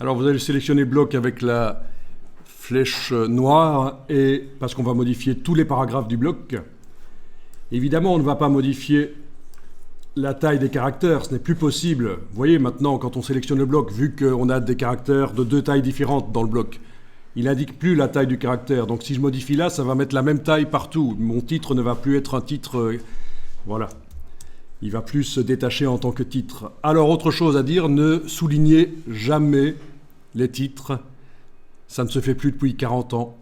Alors vous allez sélectionner bloc avec la flèche noire et parce qu'on va modifier tous les paragraphes du bloc. Évidemment, on ne va pas modifier la taille des caractères, ce n'est plus possible. Vous voyez maintenant, quand on sélectionne le bloc, vu qu'on a des caractères de deux tailles différentes dans le bloc, il n'indique plus la taille du caractère. Donc si je modifie là, ça va mettre la même taille partout. Mon titre ne va plus être un titre... voilà. Il va plus se détacher en tant que titre. Alors, autre chose à dire, ne soulignez jamais les titres. Ça ne se fait plus depuis 40 ans.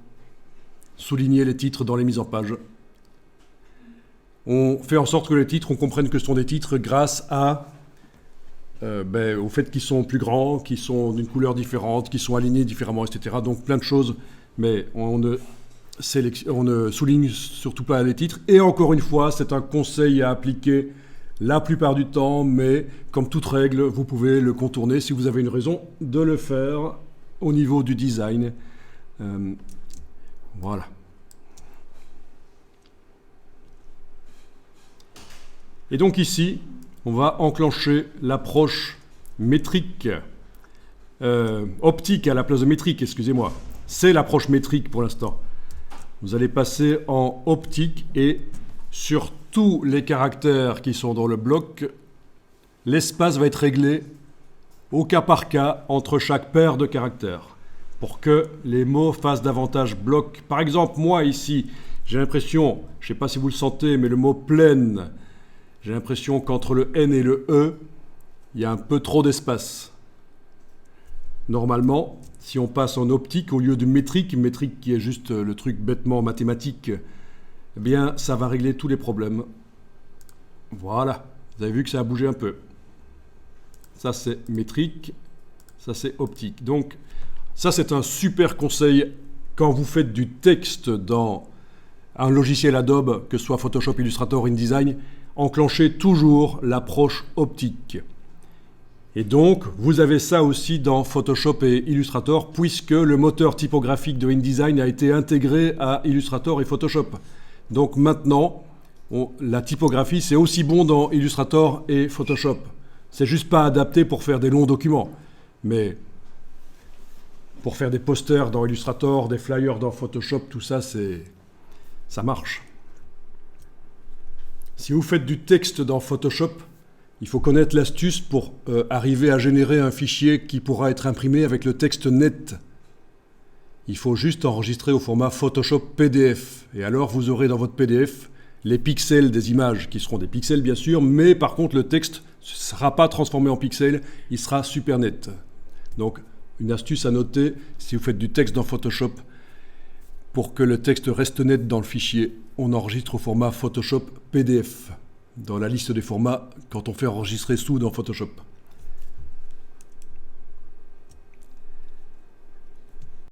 Soulignez les titres dans les mises en page. On fait en sorte que les titres, on comprenne que ce sont des titres grâce au fait qu'ils sont plus grands, qu'ils sont d'une couleur différente, qu'ils sont alignés différemment, etc. Donc plein de choses, mais on ne souligne surtout pas les titres. Et encore une fois, c'est un conseil à appliquer la plupart du temps, mais comme toute règle, vous pouvez le contourner si vous avez une raison de le faire au niveau du design. Voilà. Et donc ici, on va enclencher l'approche métrique, optique à la place de métrique, excusez-moi. C'est l'approche métrique pour l'instant. Vous allez passer en optique et sur tous les caractères qui sont dans le bloc, l'espace va être réglé au cas par cas entre chaque paire de caractères pour que les mots fassent davantage bloc. Par exemple, moi ici, j'ai l'impression, je ne sais pas si vous le sentez, mais le mot pleine, j'ai l'impression qu'entre le N et le E, il y a un peu trop d'espace. Normalement, si on passe en optique au lieu de métrique qui est juste le truc bêtement mathématique, eh bien, ça va régler tous les problèmes. Voilà, vous avez vu que ça a bougé un peu. Ça, c'est métrique, ça, c'est optique. Donc, ça, c'est un super conseil quand vous faites du texte dans un logiciel Adobe, que ce soit Photoshop, Illustrator, InDesign, enclenchez toujours l'approche optique. Et donc, vous avez ça aussi dans Photoshop et Illustrator, puisque le moteur typographique de InDesign a été intégré à Illustrator et Photoshop. Donc maintenant, la typographie, c'est aussi bon dans Illustrator et Photoshop. C'est juste pas adapté pour faire des longs documents. Mais pour faire des posters dans Illustrator, des flyers dans Photoshop, tout ça, ça marche. Si vous faites du texte dans Photoshop, il faut connaître l'astuce pour arriver à générer un fichier qui pourra être imprimé avec le texte net. Il faut juste enregistrer au format Photoshop PDF. Et alors, vous aurez dans votre PDF les pixels des images, qui seront des pixels bien sûr, mais par contre, le texte ne sera pas transformé en pixels, il sera super net. Donc, une astuce à noter, si vous faites du texte dans Photoshop, pour que le texte reste net dans le fichier, on enregistre au format Photoshop PDF, dans la liste des formats quand on fait enregistrer sous dans Photoshop.